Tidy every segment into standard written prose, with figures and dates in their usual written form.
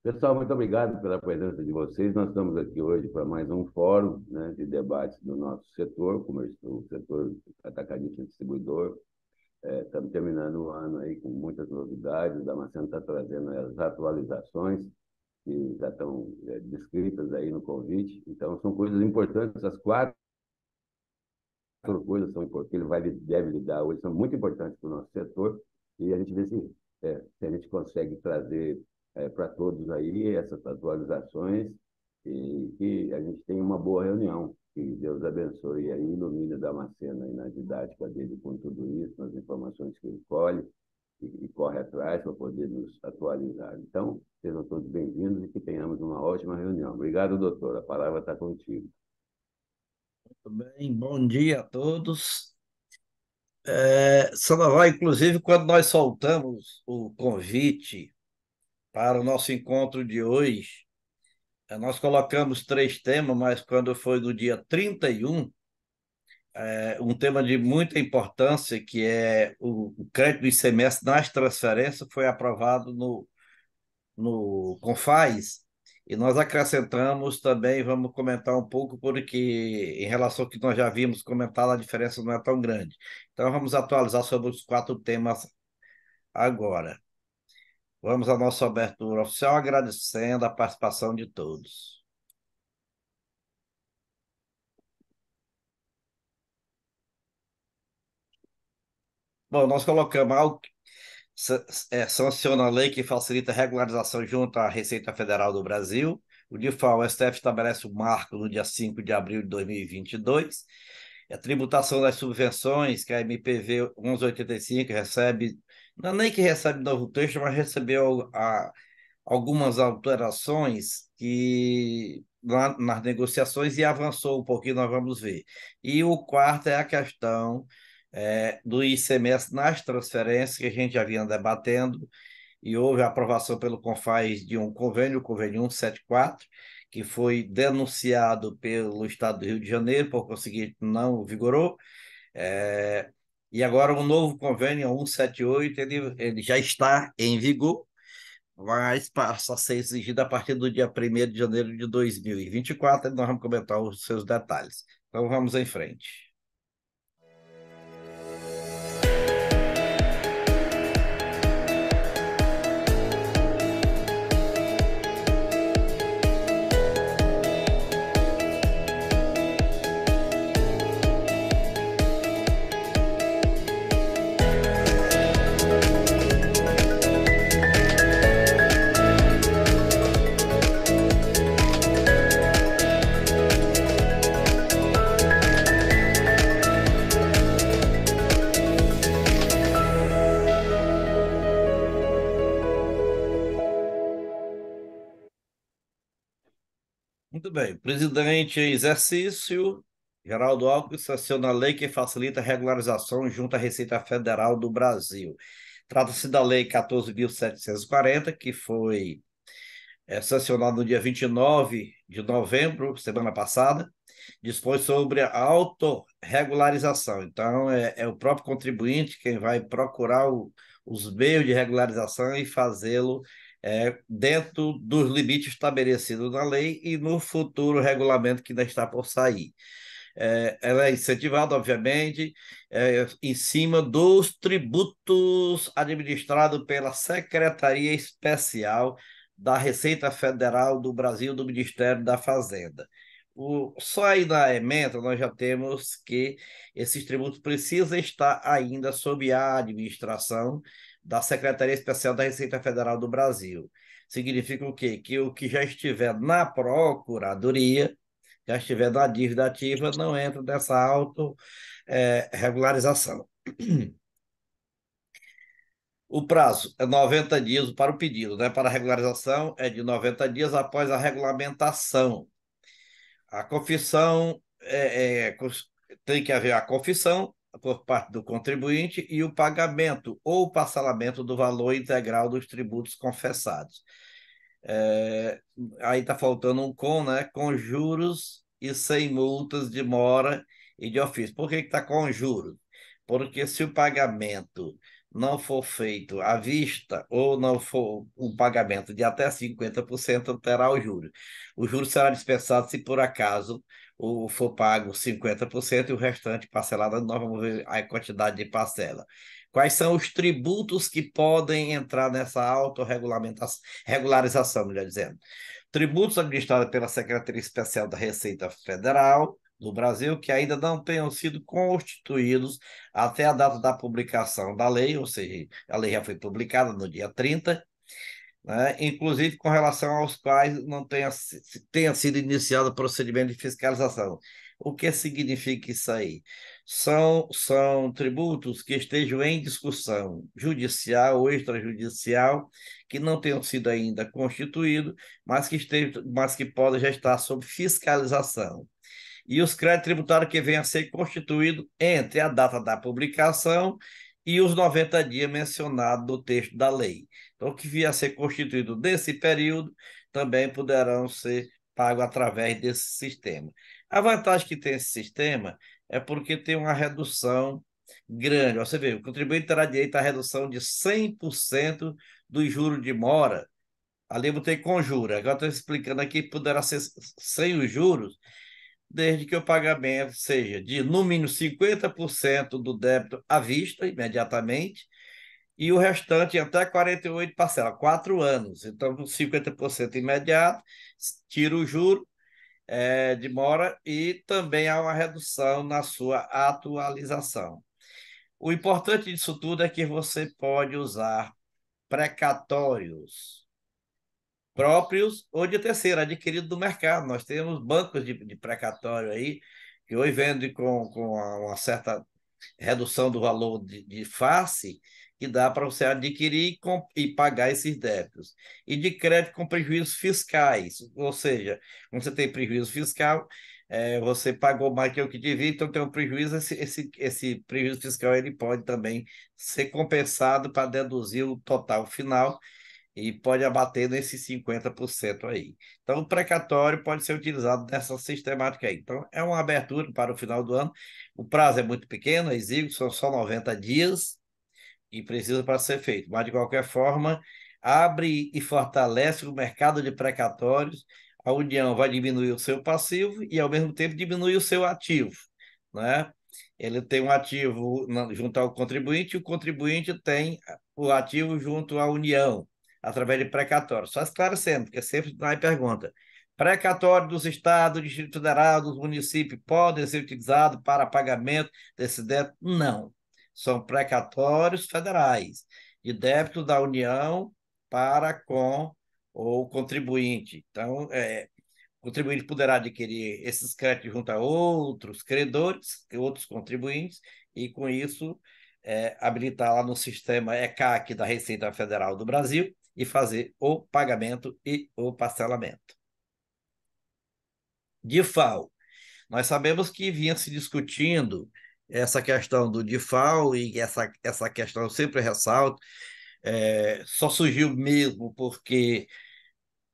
Pessoal, muito obrigado pela presença de vocês. Nós estamos aqui hoje para mais um fórum, né, de debates do nosso setor, o setor atacadista e distribuidor. Estamos terminando o ano aí com muitas novidades. O Damasceno está trazendo as atualizações que já estão descritas aí no convite. Então, são coisas importantes. As quatro coisas são importantes que deve lidar hoje, são muito importantes para o nosso setor. E a gente vê se a gente consegue trazer para todos aí essas atualizações e que a gente tenha uma boa reunião. Que Deus abençoe aí, ilumine Damasceno aí na didática dele com tudo isso, nas informações que ele colhe e corre atrás para poder nos atualizar. Então, sejam todos bem-vindos e que tenhamos uma ótima reunião. Obrigado, doutor. A palavra está contigo. Tudo bem, bom dia a todos. Sandoval, inclusive, quando nós soltamos o convite para o nosso encontro de hoje, nós colocamos três temas, mas quando foi no dia 31, um tema de muita importância, que é o crédito do ICMS nas transferências, foi aprovado no Confaz, e nós acrescentamos também, vamos comentar um pouco, porque em relação ao que nós já vimos comentado, a diferença não é tão grande. Então, vamos atualizar sobre os quatro temas agora. Vamos à nossa abertura oficial, agradecendo a participação de todos. Bom, nós colocamos algo sanciona a lei que facilita a regularização junto à Receita Federal do Brasil. O DIFAL, o STF estabelece o marco no dia 5 de abril de 2022. A tributação das subvenções, que a MPV 1185 recebe, não é nem que recebe novo texto, mas recebeu algumas alterações nas negociações e avançou um pouquinho, nós vamos ver. E o quarto é a questão do ICMS nas transferências, que a gente já vinha debatendo, e houve a aprovação pelo CONFAS de um convênio, o convênio 174, que foi denunciado pelo Estado do Rio de Janeiro, por conseguir não vigorou, é, e agora um novo convênio, 178, ele já está em vigor, mas passa a ser exigido a partir do dia 1º de janeiro de 2024, e nós vamos comentar os seus detalhes. Então vamos em frente. Muito bem. Presidente em exercício, Geraldo Alckmin, sanciona a lei que facilita a regularização junto à Receita Federal do Brasil. Trata-se da Lei 14.740, que foi sancionada no dia 29 de novembro, semana passada, dispõe sobre a autorregularização. Então, é o próprio contribuinte quem vai procurar os meios de regularização e fazê-lo dentro dos limites estabelecidos na lei e no futuro regulamento que ainda está por sair. Ela é incentivada, obviamente, em cima dos tributos administrados pela Secretaria Especial da Receita Federal do Brasil, do Ministério da Fazenda. Só aí na ementa nós já temos que esses tributos precisam estar ainda sob a administração da Secretaria Especial da Receita Federal do Brasil. Significa o quê? Que o que já estiver na Procuradoria, já estiver na dívida ativa, não entra nessa auto-regularização. O prazo é 90 dias para o pedido, né? Para a regularização é de 90 dias após a regulamentação. A confissão tem que haver a confissão por parte do contribuinte e o pagamento ou parcelamento do valor integral dos tributos confessados. É, Aí está faltando um com, né? Com juros e sem multas de mora e de ofício. Por que está com juros? Porque se o pagamento não for feito à vista ou não for um pagamento de até 50%, terá o juro. O juro será dispensado se por acaso for pago 50% e o restante parcelado, nós vamos ver a quantidade de parcela. Quais são os tributos que podem entrar nessa autorregulamentação, regularização, melhor dizendo? Tributos administrados pela Secretaria Especial da Receita Federal do Brasil, que ainda não tenham sido constituídos até a data da publicação da lei, ou seja, a lei já foi publicada no dia 30, né? Inclusive com relação aos quais não tenha sido iniciado o procedimento de fiscalização. O que significa isso aí? São tributos que estejam em discussão judicial ou extrajudicial, que não tenham sido ainda constituídos, mas que podem já estar sob fiscalização. E os créditos tributários que venham a ser constituídos entre a data da publicação e os 90 dias mencionados no texto da lei. Então, o que vier a ser constituído nesse período também poderão ser pagos através desse sistema. A vantagem que tem esse sistema é porque tem uma redução grande. Você vê, o contribuinte terá direito à redução de 100% do juros de mora. Ali eu botei com juros. Agora estou explicando aqui que poderá ser sem os juros, desde que o pagamento seja de, no mínimo, 50% do débito à vista, imediatamente, e o restante em até 48 parcelas, 4 anos. Então, 50% imediato, tira o juro de mora e também há uma redução na sua atualização. O importante disso tudo é que você pode usar precatórios próprios ou de terceiro, adquirido do mercado. Nós temos bancos de precatório aí, que hoje vendem com uma certa redução do valor de face, que dá para você adquirir e pagar esses débitos. E de crédito com prejuízos fiscais, ou seja, quando você tem prejuízo fiscal, você pagou mais que o que devia, então tem um prejuízo, esse prejuízo fiscal ele pode também ser compensado para deduzir o total final e pode abater nesses 50% aí. Então, o precatório pode ser utilizado nessa sistemática aí. Então, é uma abertura para o final do ano. O prazo é muito pequeno, é exíguo, são só 90 dias e precisa para ser feito. Mas, de qualquer forma, abre e fortalece o mercado de precatórios. A União vai diminuir o seu passivo e, ao mesmo tempo, diminuir o seu ativo, né? Ele tem um ativo junto ao contribuinte e o contribuinte tem o ativo junto à União, através de precatório. Só esclarecendo, porque sempre vai pergunta. Precatório dos estados, do Distrito Federal, dos municípios, podem ser utilizados para pagamento desse débito? Não. São precatórios federais, de débito da União para com o contribuinte. Então, o contribuinte poderá adquirir esses créditos junto a outros credores, outros contribuintes, e com isso habilitar lá no sistema ECAC da Receita Federal do Brasil e fazer o pagamento e o parcelamento. DIFAL. Nós sabemos que vinha se discutindo essa questão do DIFAL e essa questão, eu sempre ressalto, só surgiu mesmo porque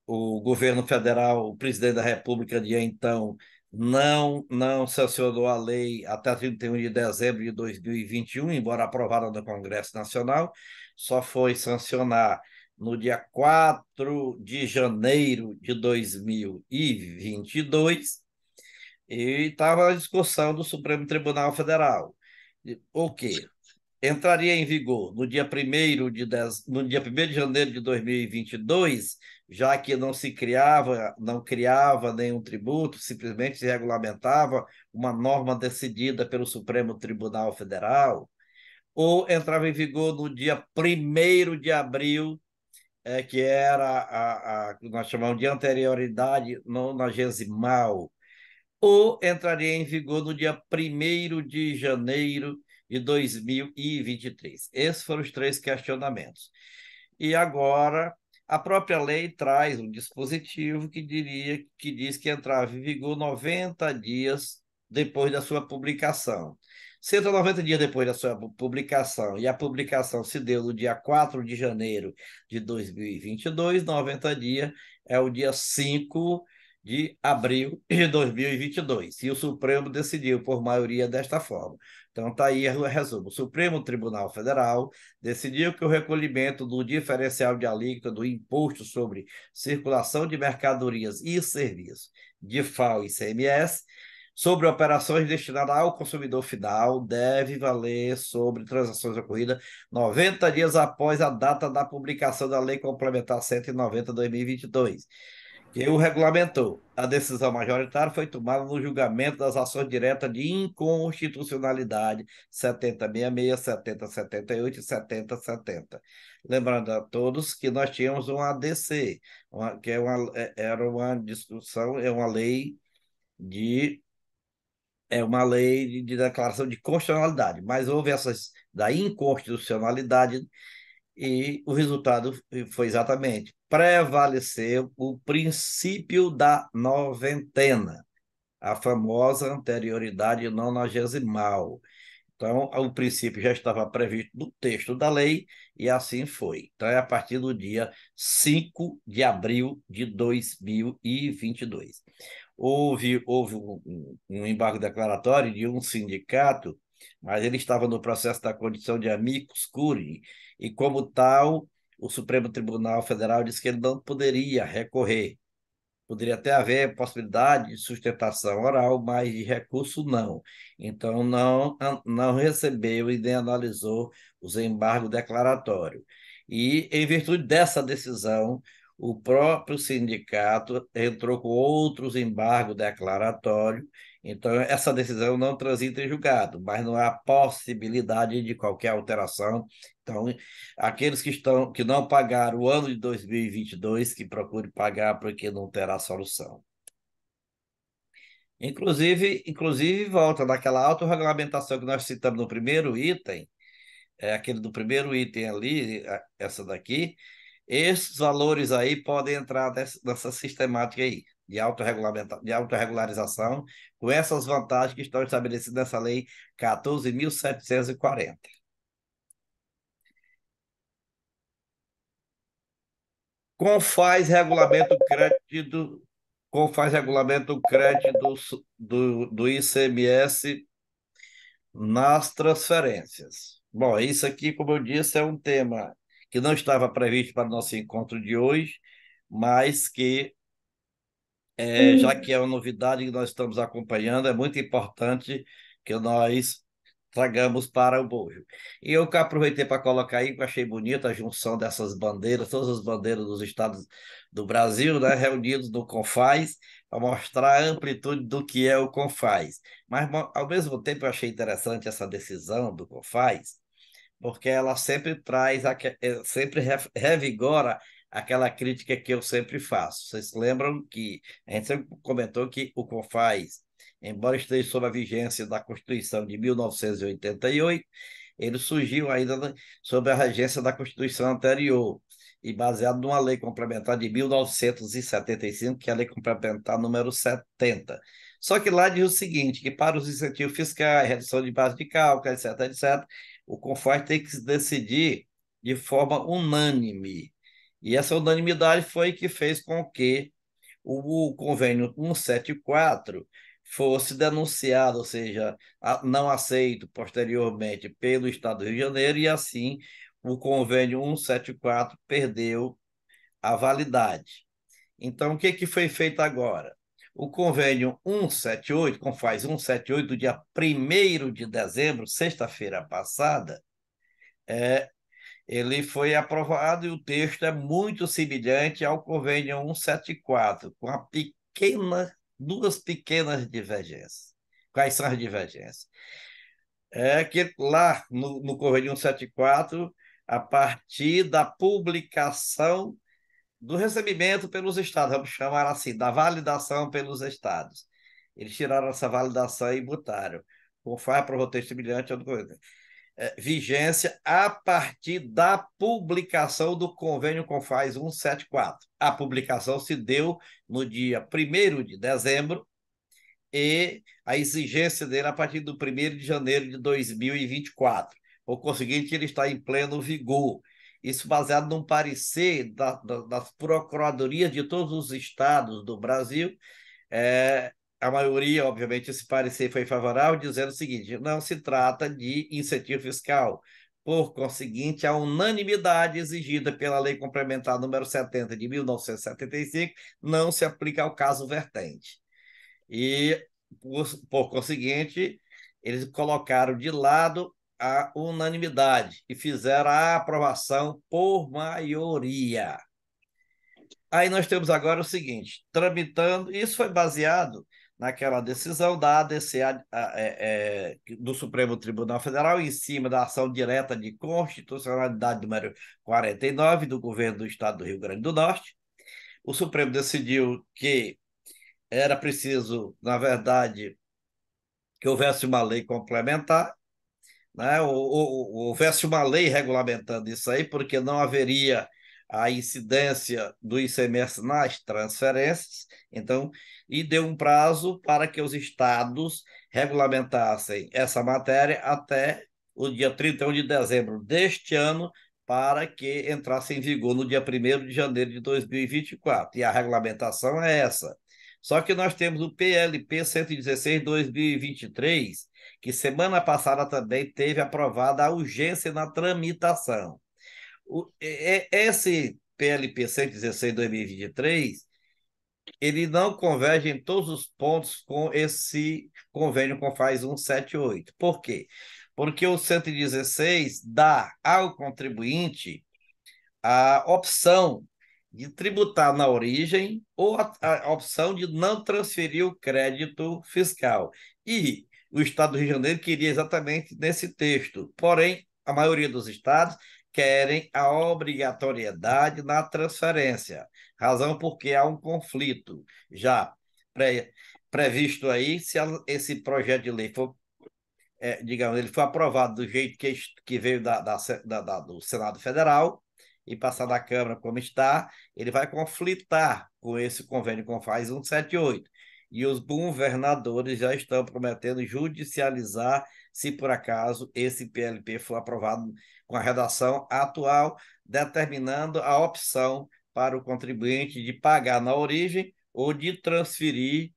o governo federal, o presidente da República de então, não sancionou a lei até 31 de dezembro de 2021, embora aprovada no Congresso Nacional, só foi sancionar no dia 4 de janeiro de 2022, e estava a discussão do Supremo Tribunal Federal. O quê? Entraria em vigor no dia 1º de janeiro de 2022, já que não criava nenhum tributo, simplesmente se regulamentava uma norma decidida pelo Supremo Tribunal Federal, ou entrava em vigor no dia 1º de abril, que era que nós chamamos de anterioridade nonagesimal, ou entraria em vigor no dia 1º de janeiro de 2023. Esses foram os três questionamentos. E agora, a própria lei traz um dispositivo que diz que entrava em vigor 90 dias depois da sua publicação. Se entra 90 dias depois da sua publicação, e a publicação se deu no dia 4 de janeiro de 2022, 90 dias é o dia 5 de abril de 2022. E o Supremo decidiu por maioria desta forma. Então, está aí o resumo. O Supremo Tribunal Federal decidiu que o recolhimento do diferencial de alíquota do Imposto sobre Circulação de Mercadorias e Serviços, de FAO e ICMS, sobre operações destinadas ao consumidor final, deve valer sobre transações ocorridas 90 dias após a data da publicação da Lei Complementar 190/2022, que o regulamentou. A decisão majoritária foi tomada no julgamento das ações diretas de inconstitucionalidade 7066, 7078 e 7070. Lembrando a todos que nós tínhamos um ADC, que era uma discussão, de uma lei de declaração de constitucionalidade, mas houve essas da inconstitucionalidade e o resultado foi exatamente prevaleceu o princípio da noventena, a famosa anterioridade nonagesimal. Então, o princípio já estava previsto no texto da lei e assim foi. Então, é a partir do dia 5 de abril de 2022. Houve um embargo declaratório de um sindicato, mas ele estava no processo da condição de amicus curiae, e como tal, o Supremo Tribunal Federal disse que ele não poderia recorrer. Poderia até haver possibilidade de sustentação oral, mas de recurso não. Então, não recebeu e nem analisou os embargos declaratórios. E, em virtude dessa decisão, o próprio sindicato entrou com outros embargos declaratórios. Então, essa decisão não transita em julgado, mas não há possibilidade de qualquer alteração. Então, aqueles que não pagaram o ano de 2022, que procurem pagar, porque não terá solução. Inclusive volta daquela autorregulamentação que nós citamos no primeiro item, aquele do primeiro item ali, essa daqui, esses valores aí podem entrar nessa sistemática aí de autorregularização, com essas vantagens que estão estabelecidas nessa lei 14.740. Confaz regulamento o crédito, Confaz regulamento o crédito do ICMS nas transferências. Bom, isso aqui, como eu disse, é um tema que não estava previsto para o nosso encontro de hoje, mas que, já que é uma novidade que nós estamos acompanhando, é muito importante que nós tragamos para o bojo. E eu que aproveitei para colocar aí, que eu achei bonita a junção dessas bandeiras, todas as bandeiras dos estados do Brasil, né, reunidos no Confaz, para mostrar a amplitude do que é o Confaz. Mas, ao mesmo tempo, eu achei interessante essa decisão do Confaz, porque ela sempre sempre revigora aquela crítica que eu sempre faço. Vocês lembram que a gente sempre comentou que o Confaz, embora esteja sob a vigência da Constituição de 1988, ele surgiu ainda sob a regência da Constituição anterior e baseado numa lei complementar de 1975, que é a Lei Complementar número 70. Só que lá diz o seguinte, que para os incentivos fiscais, redução de base de cálculo, etc., etc., o CONFAS tem que se decidir de forma unânime. E essa unanimidade foi que fez com que o convênio 174 fosse denunciado, ou seja, não aceito posteriormente pelo Estado do Rio de Janeiro, e assim o convênio 174 perdeu a validade. Então, o que foi feito agora? O convênio 178, Confaz 178, do dia 1º de dezembro, sexta-feira passada, ele foi aprovado e o texto é muito semelhante ao convênio 174, com duas pequenas divergências. Quais são as divergências? É que lá no convênio 174, a partir da publicação do recebimento pelos estados, vamos chamar assim, da validação pelos estados. Eles tiraram essa validação e botaram. Conforme aprovou o texto semelhante ao do convênio. Vigência a partir da publicação do convênio Confaz 174. A publicação se deu no dia 1º de dezembro e a exigência dele a partir do 1º de janeiro de 2024. Por conseguinte, ele está em pleno vigor. isso baseado num parecer das procuradorias de todos os estados do Brasil. É, a maioria, obviamente, esse parecer foi favorável, dizendo o seguinte: não se trata de incentivo fiscal. Por conseguinte, a unanimidade exigida pela Lei Complementar número 70 de 1975 não se aplica ao caso vertente. E, por conseguinte, eles colocaram de lado a unanimidade e fizeram a aprovação por maioria. Aí nós temos agora o seguinte, tramitando, isso foi baseado naquela decisão da ADC do Supremo Tribunal Federal, em cima da ação direta de constitucionalidade número 49 do governo do Estado do Rio Grande do Norte. O Supremo decidiu que era preciso, na verdade, que houvesse uma lei complementar, né? Houvesse uma lei regulamentando isso aí, porque não haveria a incidência do ICMS nas transferências, então, e deu um prazo para que os estados regulamentassem essa matéria até o dia 31 de dezembro deste ano, para que entrasse em vigor no dia 1º de janeiro de 2024. E a regulamentação é essa. Só que nós temos o PLP 116/2023, que semana passada também teve aprovada a urgência na tramitação. Esse PLP 116/2023, ele não converge em todos os pontos com esse convênio com FAS 178. Por quê? Porque o 116 dá ao contribuinte a opção de tributar na origem ou a opção de não transferir o crédito fiscal. E o Estado do Rio de Janeiro queria exatamente nesse texto. Porém, a maioria dos estados querem a obrigatoriedade na transferência. Razão porque há um conflito já previsto aí, se esse projeto de lei for, digamos, ele for aprovado do jeito que veio do Senado Federal, e passar da Câmara como está, ele vai conflitar com esse convênio com FAS 178. E os governadores já estão prometendo judicializar se por acaso esse PLP for aprovado com a redação atual, determinando a opção para o contribuinte de pagar na origem ou de transferir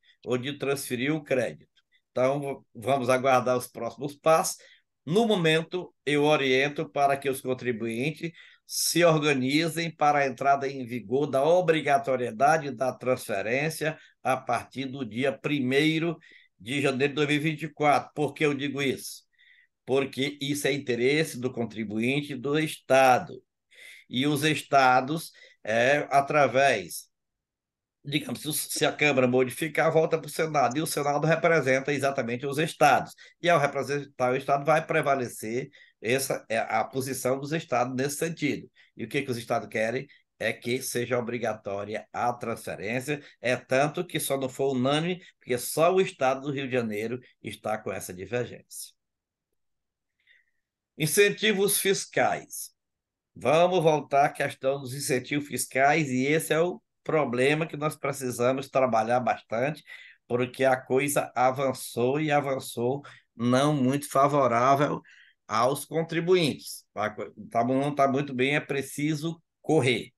o crédito. Então, vamos aguardar os próximos passos. No momento, eu oriento para que os contribuintes se organizem para a entrada em vigor da obrigatoriedade da transferência a partir do dia 1º de janeiro de 2024. Por que eu digo isso? Porque isso é interesse do contribuinte do Estado. E os estados, através, digamos, se a Câmara modificar, volta para o Senado, e o Senado representa exatamente os estados. E ao representar o estado, vai prevalecer essa é a posição dos estados nesse sentido. E o que os estados querem é que seja obrigatória a transferência, tanto que só não foi unânime, porque só o estado do Rio de Janeiro está com essa divergência. Incentivos fiscais. Vamos voltar à questão dos incentivos fiscais, e esse é o problema que nós precisamos trabalhar bastante, porque a coisa avançou e avançou não muito favorável aos contribuintes. Não está muito bem, é preciso correr.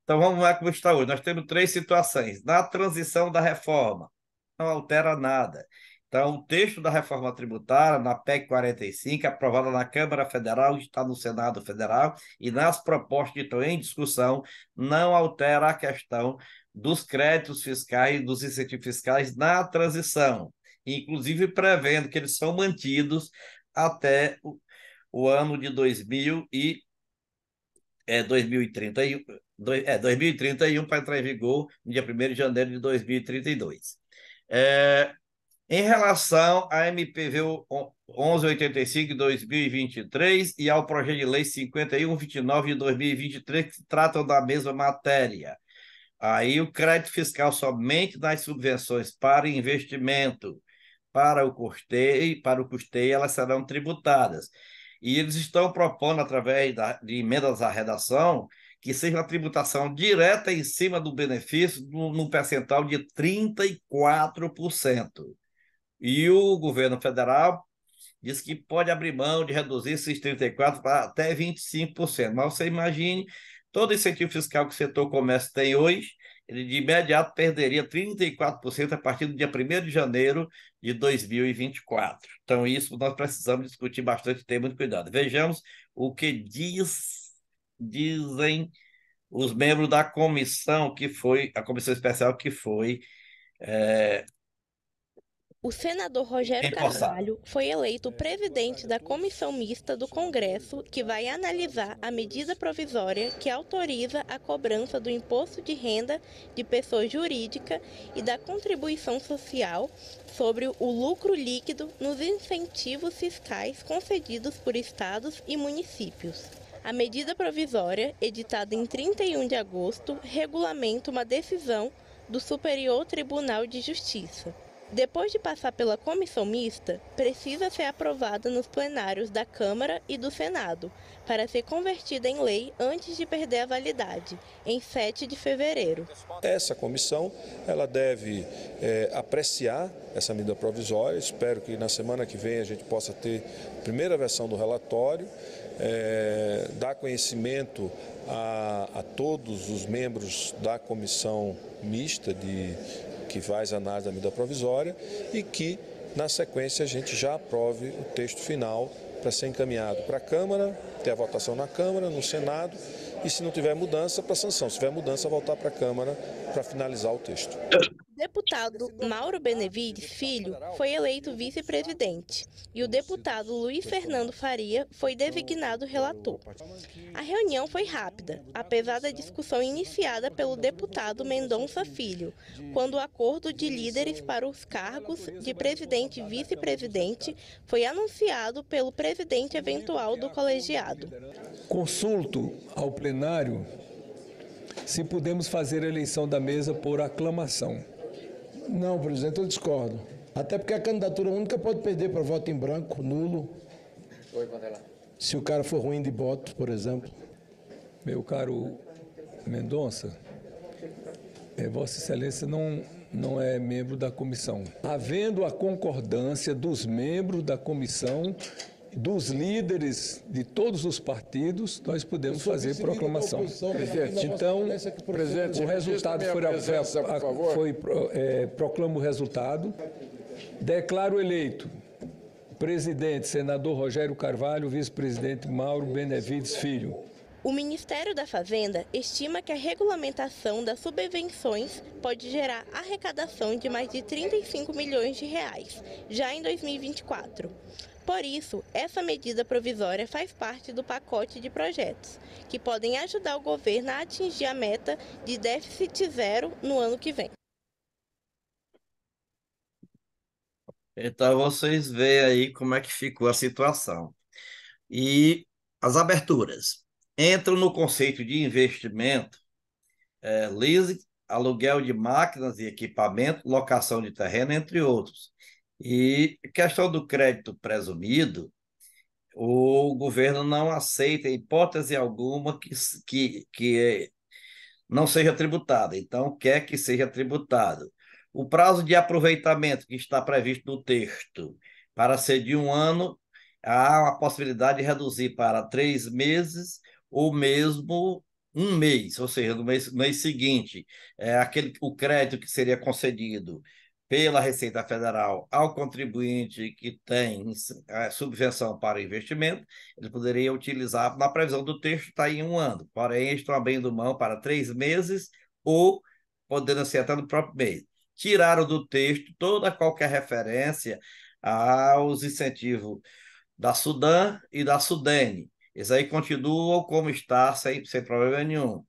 Então vamos lá como está hoje. Nós temos 3 situações. Na transição da reforma, não altera nada. Então, o texto da reforma tributária, na PEC 45, aprovada na Câmara Federal, está no Senado Federal, e nas propostas que estão em discussão, não altera a questão dos créditos fiscais, dos incentivos fiscais na transição, inclusive prevendo que eles são mantidos até o ano de 2031, 2031 para entrar em vigor no dia 1º de janeiro de 2032. Em relação à MPV 1185 de 2023 e ao projeto de lei 5129 de 2023, que tratam da mesma matéria. Aí o crédito fiscal somente nas subvenções para investimento, para o custeio, elas serão tributadas. E eles estão propondo, através de emendas à redação, que seja uma tributação direta em cima do benefício, num percentual de 34%. E o governo federal diz que pode abrir mão de reduzir esses 34% para até 25%. Mas você imagine, todo incentivo fiscal que o setor comércio tem hoje, ele de imediato perderia 34% a partir do dia 1º de janeiro de 2024. Então, isso nós precisamos discutir bastante, ter muito cuidado. Vejamos o que dizem os membros da comissão, que foi a comissão especial que foi O senador Rogério reforçada. Carvalho foi eleito presidente da comissão mista do Congresso que vai analisar a medida provisória que autoriza a cobrança do imposto de renda de pessoa jurídica e da contribuição social sobre o lucro líquido nos incentivos fiscais concedidos por estados e municípios. A medida provisória, editada em 31 de agosto, regulamenta uma decisão do Superior Tribunal de Justiça. Depois de passar pela comissão mista, precisa ser aprovada nos plenários da Câmara e do Senado, para ser convertida em lei antes de perder a validade, em 7 de fevereiro. Essa comissão ela deve apreciar essa medida provisória. Espero que na semana que vem a gente possa ter a primeira versão do relatório, dar conhecimento a todos os membros da comissão mista que faz a análise da medida provisória e que, na sequência, a gente já aprove o texto final para ser encaminhado para a Câmara, ter a votação na Câmara, no Senado e, se não tiver mudança, para sanção. Se tiver mudança, voltar para a Câmara para finalizar o texto. O deputado Mauro Benevides Filho foi eleito vice-presidente e o deputado Luiz Fernando Faria foi designado relator. A reunião foi rápida, apesar da discussão iniciada pelo deputado Mendonça Filho, quando o acordo de líderes para os cargos de presidente e vice-presidente foi anunciado pelo presidente eventual do colegiado. Consulto ao plenário se podemos fazer a eleição da mesa por aclamação. Não, presidente, eu discordo. Até porque a candidatura única pode perder para voto em branco, nulo. Se o cara for ruim de voto, por exemplo. Meu caro Mendonça, Vossa Excelência não é membro da comissão. Havendo a concordância dos membros da comissão, dos líderes de todos os partidos, nós podemos fazer proclamação. Presidente, então, presidente, o resultado proclamo o resultado. Declaro eleito presidente, senador Rogério Carvalho, vice-presidente Mauro Benevides Filho. O Ministério da Fazenda estima que a regulamentação das subvenções pode gerar arrecadação de mais de 35 milhões de reais, já em 2024. Por isso, essa medida provisória faz parte do pacote de projetos, que podem ajudar o governo a atingir a meta de déficit zero no ano que vem. Então, vocês veem aí como é que ficou a situação. E as aberturas entram no conceito de investimento, leasing, aluguel de máquinas e equipamento, locação de terreno, entre outros. E questão do crédito presumido, o governo não aceita, em hipótese alguma, que não seja tributado. Então, quer que seja tributado. O prazo de aproveitamento que está previsto no texto, para ser de 1 ano, há a possibilidade de reduzir para 3 meses ou mesmo 1 mês, ou seja, no mês seguinte, o crédito que seria concedido pela Receita Federal ao contribuinte que tem subvenção para investimento, ele poderia utilizar, na previsão do texto, está em 1 ano, porém, estão abrindo mão para 3 meses ou podendo ser até no próprio mês. Tiraram do texto qualquer referência aos incentivos da Sudam e da Sudene. Eles aí continuam como está, sem problema nenhum.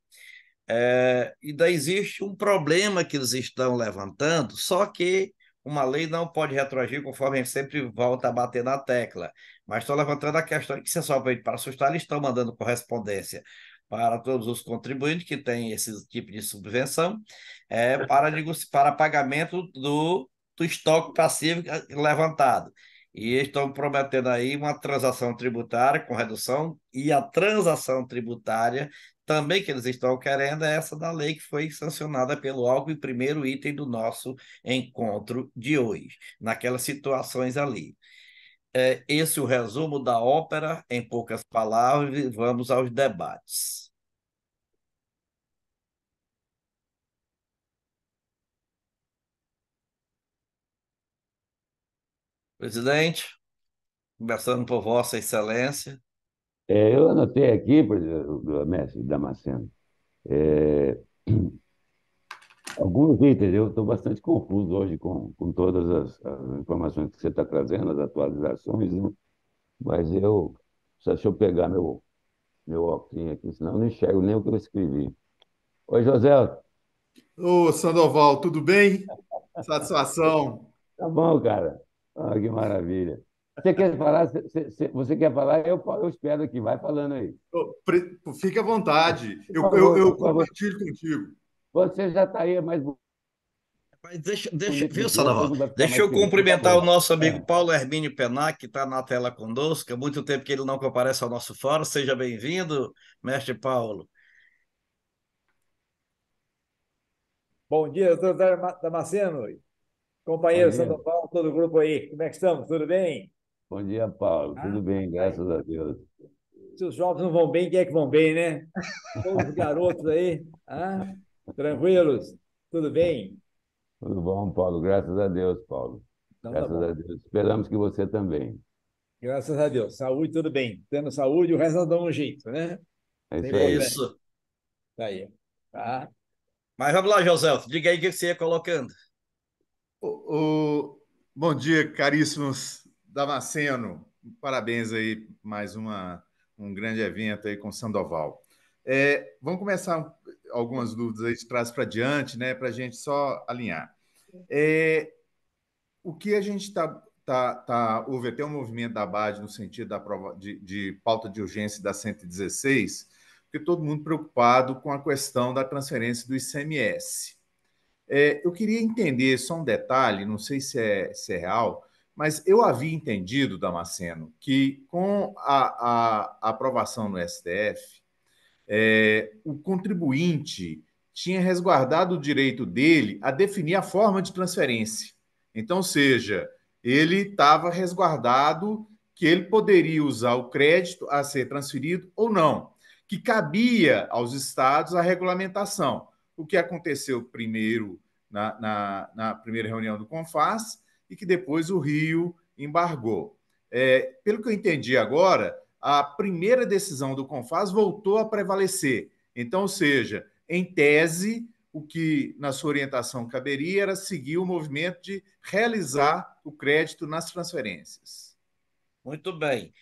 E daí existe um problema que eles estão levantando, só que uma lei não pode retroagir, conforme a gente sempre volta a bater na tecla. Mas estão levantando a questão de que, se somente para assustar, eles estão mandando correspondência para todos os contribuintes que têm esse tipo de subvenção, para pagamento do estoque passivo levantado. E estão prometendo aí uma transação tributária com redução, e a transação tributária também que eles estão querendo é essa da lei que foi sancionada pelo Alckmin, primeiro item do nosso encontro de hoje, naquelas situações ali. É esse o resumo da ópera, em poucas palavras, e vamos aos debates. Presidente, começando por Vossa Excelência. Eu anotei aqui, mestre Damasceno, é, alguns itens. Eu estou bastante confuso hoje com todas as informações que você está trazendo, as atualizações, né? Mas deixa eu pegar meu óculos aqui, senão eu não enxergo nem o que eu escrevi. Oi, José, Ô, Sandoval, tudo bem? Satisfação. tá bom, cara? Ah, que maravilha. Você quer falar? Você quer falar? Eu espero aqui. Vai falando aí. Fique à vontade. Por Eu por favor. compartilho contigo. Você já está aí, mais Mas deixa, bonito viu, do que eu, todo Sandoval? mundo vai ficar Deixa mais eu feliz. Por cumprimentar o favor. nosso amigo É. Paulo Hermínio Penac, que está na tela conosco. Há muito tempo que ele não comparece ao nosso fórum. Seja bem-vindo, mestre Paulo. Bom dia, doutor Damasceno, Bom companheiro dia. Sandoval, todo o grupo aí. Como é que estamos? Tudo bem? Bom dia, Paulo. Ah, Tudo bem, aí. graças a Deus. Se os jovens não vão bem, quem é que vão bem, né? Todos os garotos aí, tranquilos? Tudo bem? Tudo bom, Paulo? Graças a Deus, Paulo. Então tá Graças a bom. Deus. Esperamos que você também. Graças a Deus. Saúde, tudo bem. Tendo saúde, o resto nós damos um jeito, né? É Sem isso aí. problema. Isso. Tá aí. Tá? Mas vamos lá, José. Diga aí o que você ia colocando. Bom dia, caríssimos Damasceno. Parabéns aí, um grande evento aí com Sandoval. Vamos começar algumas dúvidas aí de trás para diante, né, para a gente só alinhar. O que a gente houve até um movimento da BAD no sentido da prova de pauta de urgência da 116, porque todo mundo preocupado com a questão da transferência do ICMS. Eu queria entender só um detalhe, não sei se é real, mas eu havia entendido, Damasceno, que com a aprovação no STF, o contribuinte tinha resguardado o direito dele a definir a forma de transferência. Então, ou seja, ele estava resguardado que ele poderia usar o crédito a ser transferido ou não, que cabia aos estados a regulamentação. O que aconteceu primeiro na primeira reunião do CONFAS e que depois o Rio embargou. Pelo que eu entendi agora, a primeira decisão do CONFAS voltou a prevalecer. Então, ou seja, em tese, o que na sua orientação caberia era seguir o movimento de realizar o crédito nas transferências. Muito bem.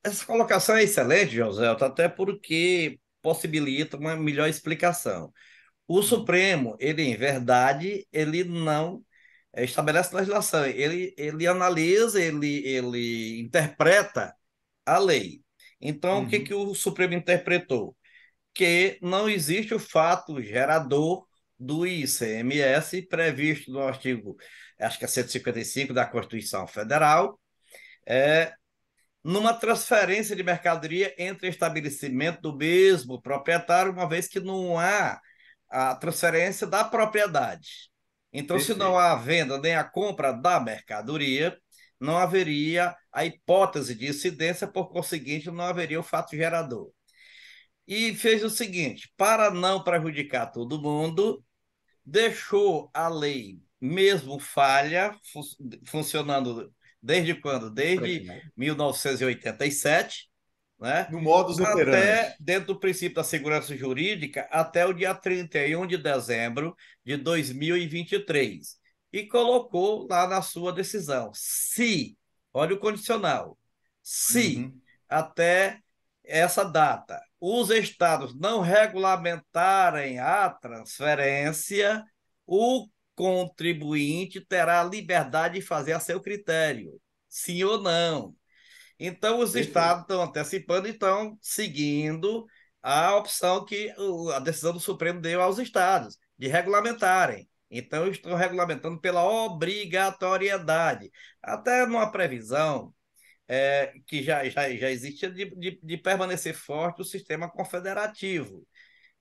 Essa colocação é excelente, José, até porque possibilita uma melhor explicação. O Supremo, ele, em verdade, ele não estabelece legislação, ele analisa, ele interpreta a lei. Então, o que Uhum. que o Supremo interpretou? Que não existe o fato gerador do ICMS previsto no artigo, acho que é 155 da Constituição Federal, é, numa transferência de mercadoria entre estabelecimento do mesmo proprietário, uma vez que não há a transferência da propriedade. Então, se não Perfeito. há a venda nem a compra da mercadoria, não haveria a hipótese de incidência, por conseguinte, não haveria o fato gerador. E fez o seguinte: para não prejudicar todo mundo, deixou a lei, mesmo falha, funcionando desde quando? Desde 1987, né? No modus Até operandi. dentro do princípio da segurança jurídica, até o dia 31 de dezembro de 2023. E colocou lá na sua decisão, se, olha o condicional, se Uhum. até essa data os estados não regulamentarem a transferência, o contribuinte terá a liberdade de fazer a seu critério, sim ou não. Então, os Perfeito. estados estão antecipando, então, seguindo a opção que a decisão do Supremo deu aos estados, de regulamentarem. Então, estão regulamentando pela obrigatoriedade. Até numa previsão que já existia de permanecer forte o sistema confederativo,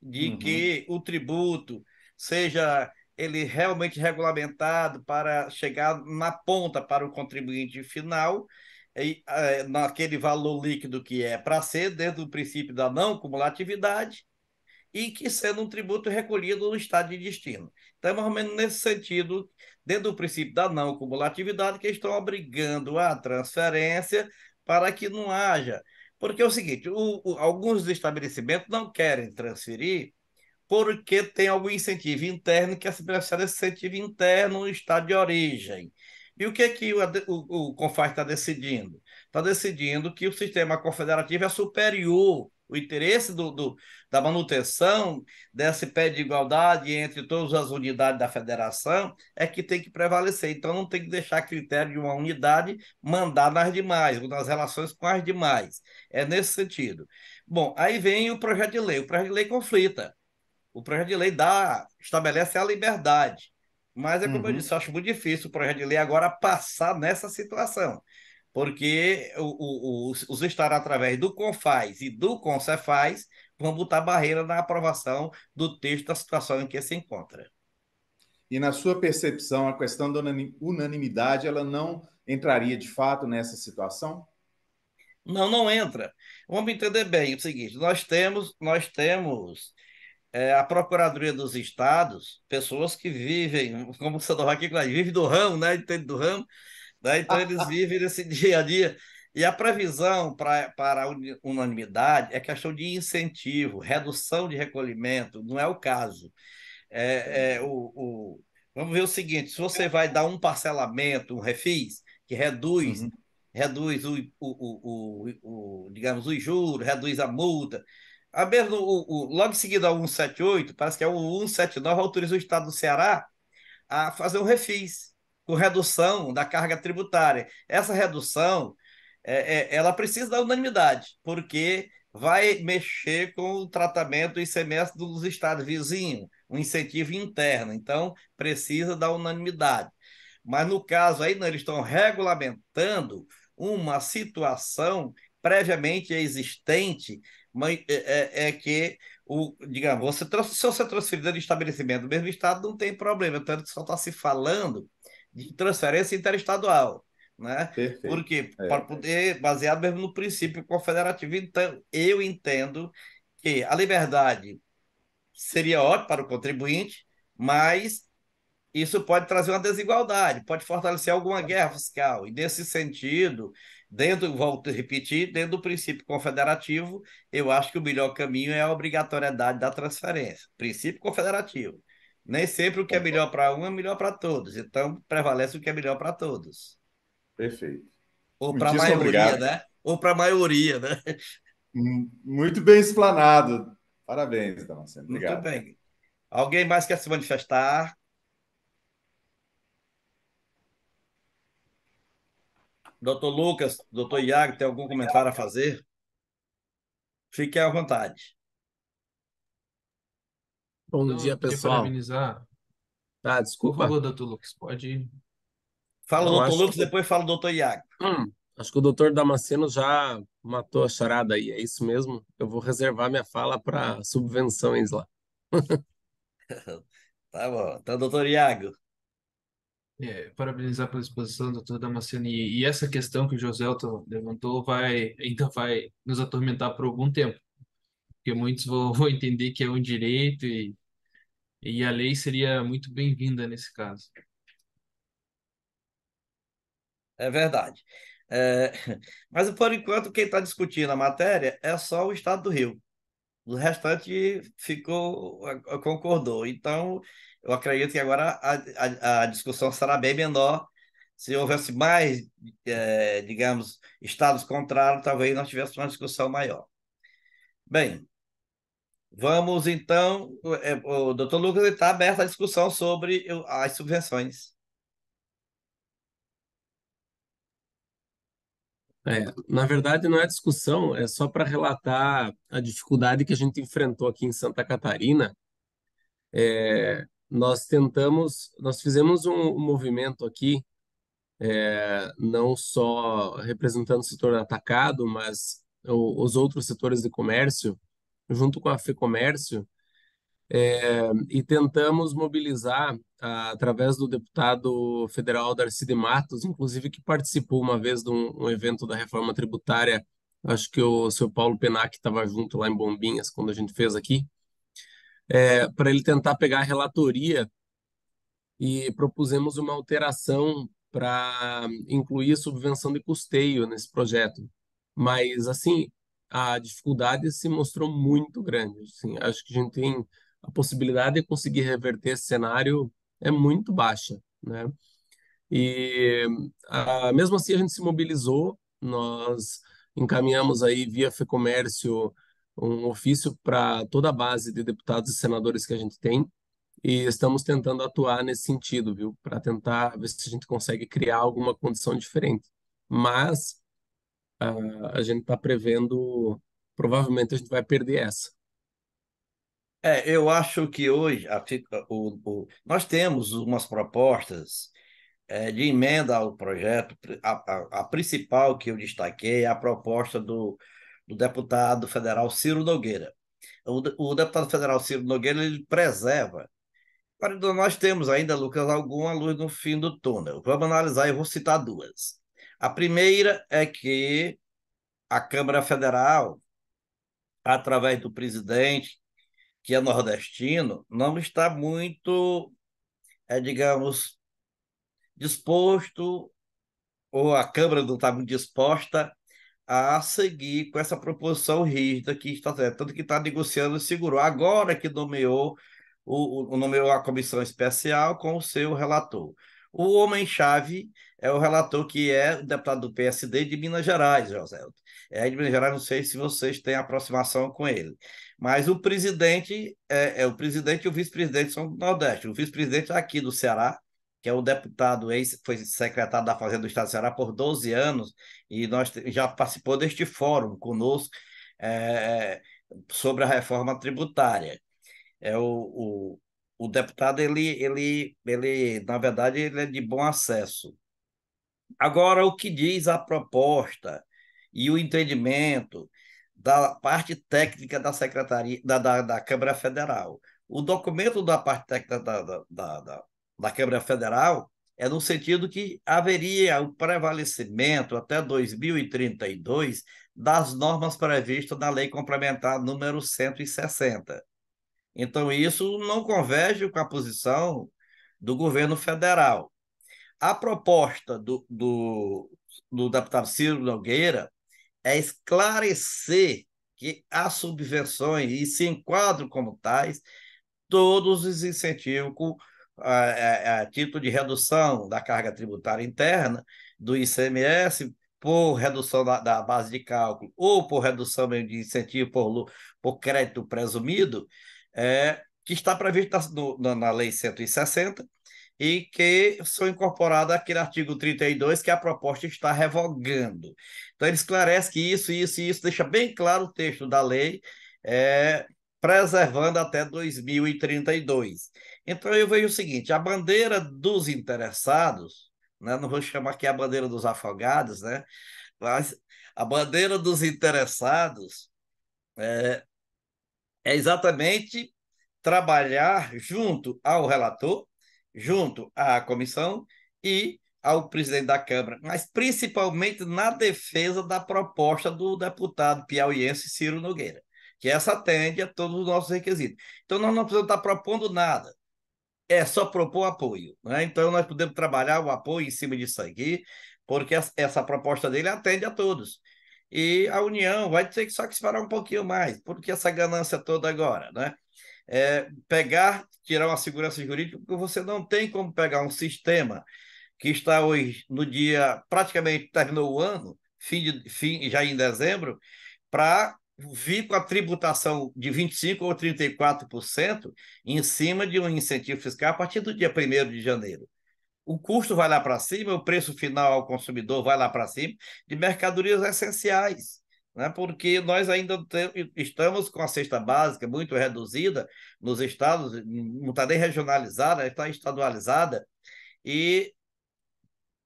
de Uhum. que o tributo seja ele realmente regulamentado para chegar na ponta para o contribuinte final, naquele valor líquido que é para ser, dentro do princípio da não cumulatividade, e que sendo um tributo recolhido no estado de destino. Então, é mais ou menos nesse sentido, dentro do princípio da não cumulatividade, que estão obrigando a transferência para que não haja. Porque é o seguinte, alguns estabelecimentos não querem transferir porque tem algum incentivo interno que é se beneficiar desse incentivo interno no estado de origem. E o que é que o CONFAS está decidindo? Está decidindo que o sistema confederativo é superior, o interesse da manutenção desse pé de igualdade entre todas as unidades da federação é que tem que prevalecer. Então, não tem que deixar a critério de uma unidade mandar nas demais, nas relações com as demais. É nesse sentido. Bom, aí vem o projeto de lei. O projeto de lei conflita. O projeto de lei estabelece a liberdade. Mas é como eu disse, eu acho muito difícil o projeto de lei agora passar nessa situação, porque os estados, através do CONFAS e do CONCEFAS, vão botar barreira na aprovação do texto da situação em que se encontra. E na sua percepção, a questão da unanimidade, ela não entraria de fato nessa situação? Não, não entra. Vamos entender bem o seguinte: nós temos a Procuradoria dos Estados, pessoas que vivem, como o Sandoval aqui, vive do ramo, né? Entende do ramo, né? Então eles vivem nesse dia a dia. E a previsão para a unanimidade é questão de incentivo, redução de recolhimento, não é o caso. Vamos ver o seguinte: se você vai dar um parcelamento, um refis, que reduz digamos, os juros, reduz a multa. Mesmo logo em seguida ao 178, parece que é o 179, autoriza o Estado do Ceará a fazer um refis com redução da carga tributária. Essa redução, ela precisa da unanimidade, porque vai mexer com o tratamento do ICMS dos estados vizinhos, um incentivo interno. Então, precisa da unanimidade. Mas no caso aí, não, eles estão regulamentando uma situação previamente existente, mas que digamos, se você transferir de estabelecimento do mesmo estado, não tem problema, tanto que só está se falando de transferência interestadual, né? Perfeito. Porque para poder, baseado mesmo no princípio confederativo, então eu entendo que a liberdade seria ótima para o contribuinte, mas isso pode trazer uma desigualdade, pode fortalecer alguma guerra fiscal. E nesse sentido, volto a repetir, dentro do princípio confederativo, eu acho que o melhor caminho é a obrigatoriedade da transferência. Princípio confederativo. Nem sempre o que é melhor para um é melhor para todos. Então, prevalece o que é melhor para todos. Perfeito. Ou para a maioria, né? Ou para a maioria, né? Muito bem explanado. Parabéns, Damasceno. Obrigado. Muito bem. Alguém mais quer se manifestar? Doutor Lucas, doutor Iago, tem algum comentário a fazer? Fiquem à vontade. Bom dia, pessoal. Parabenizar. Desculpa. Por favor, doutor Lucas, pode ir. Fala o doutor Lucas, depois fala o doutor Iago. Acho que o doutor Damasceno já matou a charada aí, é isso mesmo? Eu vou reservar minha fala para subvenções lá. Tá bom. Então, doutor Iago. Parabenizar pela exposição, doutor Damasceno. E essa questão que o Joselton levantou ainda vai nos atormentar por algum tempo, porque muitos vão entender que é um direito e a lei seria muito bem-vinda nesse caso. É verdade. Mas, por enquanto, quem está discutindo a matéria é só o Estado do Rio. O restante concordou. Então, eu acredito que agora a discussão será bem menor. Se houvesse mais, digamos, estados contrários, talvez nós tivéssemos uma discussão maior. Bem, vamos então. O doutor Lucas está aberto à discussão sobre as subvenções. Na verdade, não é discussão, é só para relatar a dificuldade que a gente enfrentou aqui em Santa Catarina. Nós fizemos um movimento aqui, não só representando o setor atacado, mas os outros setores de comércio, junto com a FEComércio, e tentamos mobilizar, através do deputado federal Darcy de Matos, inclusive que participou uma vez de um evento da reforma tributária, acho que o seu Paulo Penac estava junto lá em Bombinhas, quando a gente fez aqui, para ele tentar pegar a relatoria e propusemos uma alteração para incluir subvenção de custeio nesse projeto. Mas, assim, a dificuldade se mostrou muito grande. Assim, acho que a gente tem a possibilidade de conseguir reverter esse cenário é muito baixa, né? E mesmo assim a gente se mobilizou, nós encaminhamos aí via FEComércio um ofício para toda a base de deputados e senadores que a gente tem, e estamos tentando atuar nesse sentido, viu? Para tentar ver se a gente consegue criar alguma condição diferente. Mas a gente está prevendo, provavelmente a gente vai perder essa. Eu acho que hoje nós temos umas propostas de emenda ao projeto. A principal que eu destaquei é a proposta do deputado federal Ciro Nogueira. O deputado federal Ciro Nogueira ele preserva. Agora, nós temos ainda, Lucas, alguma luz no fim do túnel. Vamos analisar, eu vou citar duas. A primeira é que a Câmara Federal, através do presidente, que é nordestino, não está muito, digamos, disposto, ou a Câmara não está muito disposta a seguir com essa proposição rígida que está tendo, tanto que está negociando e segurou. Agora que nomeou a comissão especial com o seu relator. O homem-chave é o relator que é o deputado do PSD de Minas Gerais, José. De Minas Gerais, não sei se vocês têm aproximação com ele. Mas o presidente o presidente e o vice-presidente são do Nordeste. O vice-presidente é aqui do Ceará, que é o deputado foi secretário da Fazenda do Estado do Ceará por 12 anos, e já participou deste fórum conosco sobre a reforma tributária. O deputado, na verdade, ele é de bom acesso. Agora, o que diz a proposta e o entendimento da parte técnica da Secretaria, da Câmara Federal? O documento da parte técnica da Câmara Federal é no sentido que haveria o prevalecimento até 2032 das normas previstas na Lei Complementar número 160. Então, isso não converge com a posição do governo federal. A proposta do deputado Ciro Nogueira é esclarecer que as subvenções, e se enquadram como tais, todos os incentivos a título de redução da carga tributária interna, do ICMS, por redução da base de cálculo, ou por redução de incentivo por crédito presumido, que está previsto na Lei 160, e que são incorporadas aquele artigo 32 que a proposta está revogando. Então, ele esclarece que isso e isso, deixa bem claro o texto da lei, preservando até 2032. Então, eu vejo o seguinte: a bandeira dos interessados, né, não vou chamar aqui a bandeira dos afogados, né, mas a bandeira dos interessados é exatamente trabalhar junto ao relator, junto à comissão e ao presidente da Câmara, mas principalmente na defesa da proposta do deputado piauiense Ciro Nogueira, que essa atende a todos os nossos requisitos. Então, nós não precisamos estar propondo nada, é só propor apoio, né? Então, nós podemos trabalhar o apoio em cima disso aqui, porque essa proposta dele atende a todos. E a União vai ter que só que esperar um pouquinho mais, porque essa ganância toda agora, né? Tirar uma segurança jurídica, porque você não tem como pegar um sistema que está hoje, no dia, praticamente terminou o ano, já em dezembro, para vir com a tributação de 25% ou 34% em cima de um incentivo fiscal a partir do dia 1º de janeiro. O custo vai lá para cima, o preço final ao consumidor vai lá para cima, de mercadorias essenciais, né? Porque nós ainda estamos com a cesta básica muito reduzida nos estados, não está nem regionalizada, está estadualizada, e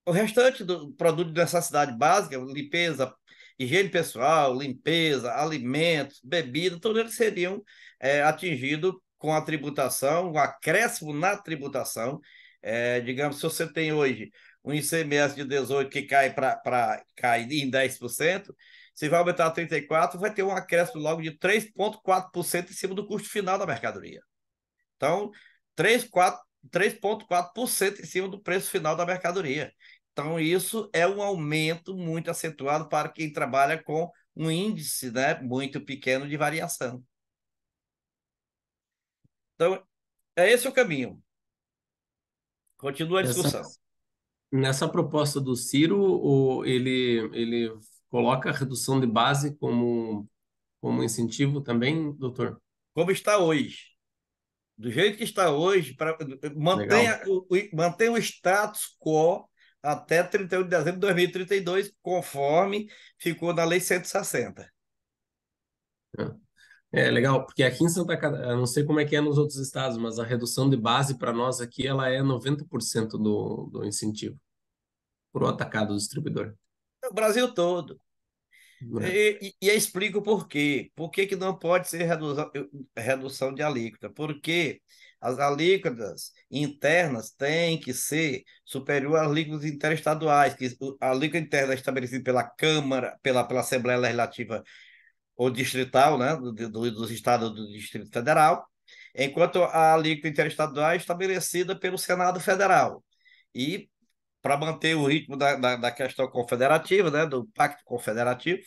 o restante do produto de necessidade básica, limpeza, higiene pessoal, limpeza, alimentos, bebida, todos eles seriam atingidos com a tributação, um acréscimo na tributação. Digamos, se você tem hoje um ICMS de 18% que cai em 10%, se vai aumentar a 34%, vai ter um acréscimo logo de 3,4% em cima do custo final da mercadoria. Então, 3,4% em cima do preço final da mercadoria. Então, isso é um aumento muito acentuado para quem trabalha com um índice, né, muito pequeno de variação. Então, é esse o caminho. Continua a discussão. Nessa proposta do Ciro, ele coloca a redução de base como incentivo também, doutor? Como está hoje. Do jeito que está hoje, mantém o status quo até 31 de dezembro de 2032, conforme ficou na Lei 160. Legal, porque aqui em Santa Catarina, eu não sei como é que é nos outros estados, mas a redução de base para nós aqui ela é 90% do incentivo por o atacado do distribuidor. O Brasil todo. E eu explico por quê. Por que que não pode ser redução de alíquota? Porque as alíquotas internas têm que ser superior às alíquotas interestaduais, que a alíquota interna é estabelecida pela Câmara, pela Assembleia Legislativa ou distrital, né, dos estados do Distrito Federal, enquanto a alíquota interestadual é estabelecida pelo Senado Federal. E para manter o ritmo da questão confederativa, né, do Pacto Confederativo,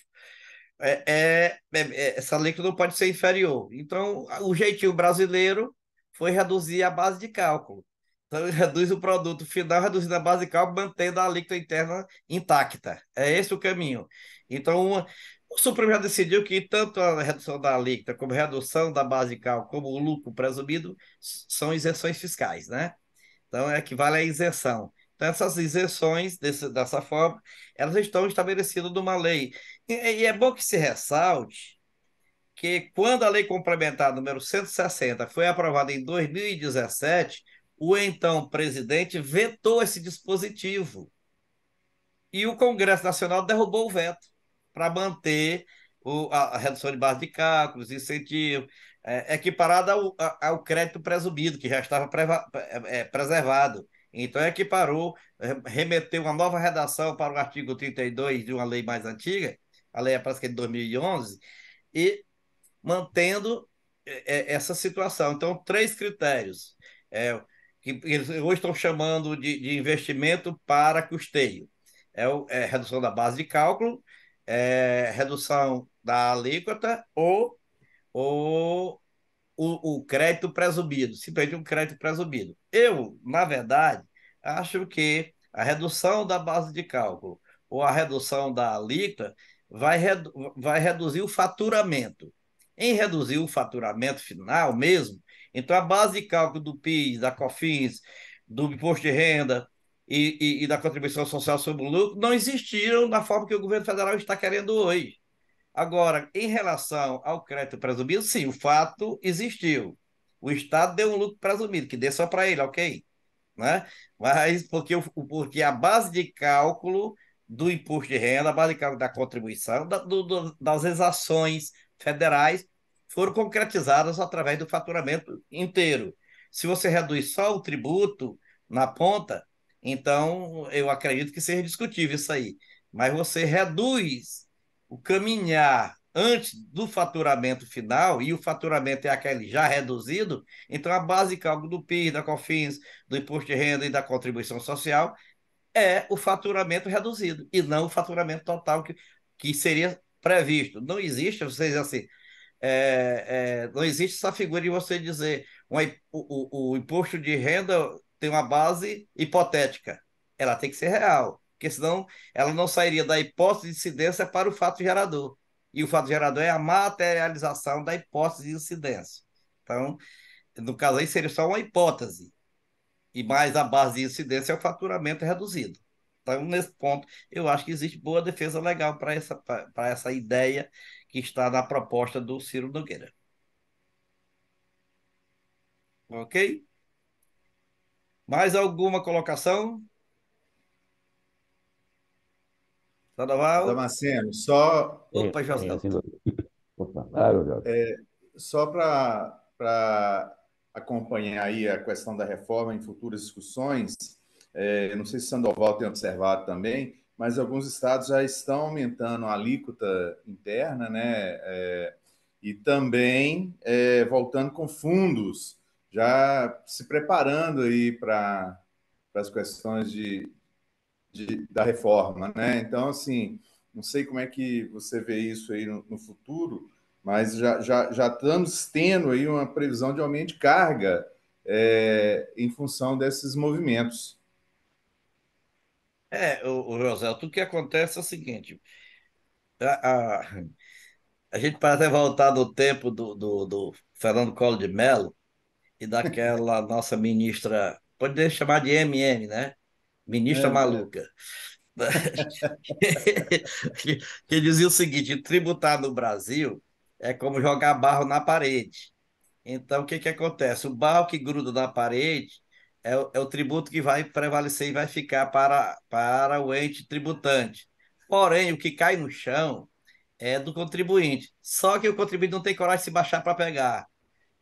essa alíquota não pode ser inferior. Então, o jeitinho brasileiro foi reduzir a base de cálculo. Então, ele reduz o produto final, reduzindo a base de cálculo, mantendo a alíquota interna intacta. É esse o caminho. Então, o Supremo já decidiu que tanto a redução da alíquota como a redução da base de cálculo, como o lucro presumido, são isenções fiscais, né? Então, equivale à isenção. Então, essas isenções, dessa forma, elas estão estabelecidas numa lei. E é bom que se ressalte que, quando a Lei Complementar número 160 foi aprovada em 2017, o então presidente vetou esse dispositivo. E o Congresso Nacional derrubou o veto para manter a redução de base de cálculos, incentivo, equiparada ao crédito presumido, que já estava preservado. Então, equiparou, remeteu uma nova redação para o artigo 32 de uma lei mais antiga, a lei parece que é de 2011, e mantendo essa situação. Então, três critérios, que eles hoje estão chamando de investimento para custeio. Redução da base de cálculo, redução da alíquota ou o crédito presumido, simplesmente um crédito presumido. Eu, na verdade, acho que a redução da base de cálculo ou a redução da alíquota vai reduzir o faturamento. Em reduzir o faturamento final mesmo, então a base de cálculo do PIS, da COFINS, do imposto de renda e da contribuição social sobre o lucro não existiram da forma que o governo federal está querendo hoje. Agora, em relação ao crédito presumido, sim, o fato existiu. O Estado deu um lucro presumido, que dê só para ele, ok? Né? Mas porque a base de cálculo do imposto de renda, a base de cálculo da contribuição, das exações federais foram concretizadas através do faturamento inteiro. Se você reduz só o tributo na ponta, então eu acredito que seja discutível isso aí. Mas você reduz o caminhar antes do faturamento final, e o faturamento é aquele já reduzido, então a base de cálculo do PIS, da COFINS, do imposto de renda e da contribuição social é o faturamento reduzido, e não o faturamento total que seria previsto. Não existe, vocês assim, não existe essa figura de você dizer o imposto de renda tem uma base hipotética. Ela tem que ser real, porque senão ela não sairia da hipótese de incidência para o fato gerador. E o fato gerador é a materialização da hipótese de incidência. Então, no caso aí, seria só uma hipótese. E mais a base de incidência é o faturamento reduzido. Então, nesse ponto, eu acho que existe boa defesa legal para essa ideia que está na proposta do Ciro Nogueira. Ok? Mais alguma colocação? Sandoval? Damasceno, só, Opa, José. Opa, claro, José. só para acompanhar aí a questão da reforma em futuras discussões. Não sei se Sandoval tem observado também, mas alguns estados já estão aumentando a alíquota interna, né? E também voltando com fundos, já se preparando aí para as questões da reforma, né? Então, assim, não sei como é que você vê isso aí no futuro, mas já estamos tendo aí uma previsão de aumento de carga em função desses movimentos. O José, tudo que acontece é o seguinte: a, a, a gente parece voltar no tempo do Fernando Collor de Mello e daquela nossa ministra, pode chamar de MM, né? Ministra É, maluca. que, que dizia o seguinte: tributar no Brasil é como jogar barro na parede. Então, o que que acontece? O barro que gruda na parede é o tributo que vai prevalecer e vai ficar para o ente tributante. Porém, o que cai no chão é do contribuinte. Só que o contribuinte não tem coragem de se baixar para pegar.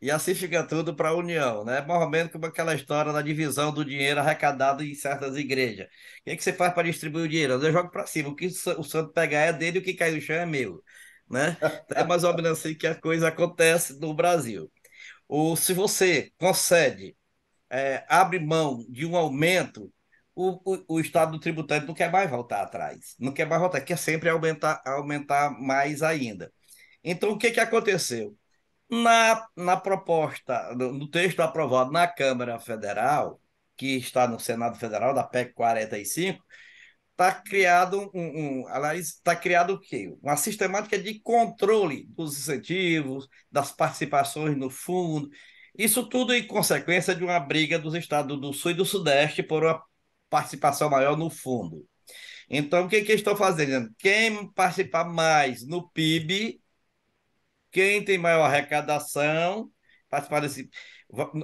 E assim fica tudo para a União, né? Mais ou menos como aquela história da divisão do dinheiro arrecadado em certas igrejas. O que é que você faz para distribuir o dinheiro? Eu jogo para cima. O que o santo pegar é dele, o que cai no chão é meu, né? Então é mais ou menos assim que a coisa acontece no Brasil. Ou se você concede, abre mão de um aumento, o Estado tributário não quer mais voltar atrás. Não quer mais voltar, quer sempre aumentar mais ainda. Então, o que que aconteceu? Na proposta, no texto aprovado na Câmara Federal, que está no Senado Federal, da PEC 45, está criado aliás, está criado o quê? Uma sistemática de controle dos incentivos, das participações no fundo. Isso tudo em consequência de uma briga dos estados do Sul e do Sudeste por uma participação maior no fundo. Então, o que que estão fazendo? Quem participar mais no PIB, quem tem maior arrecadação, participar desse,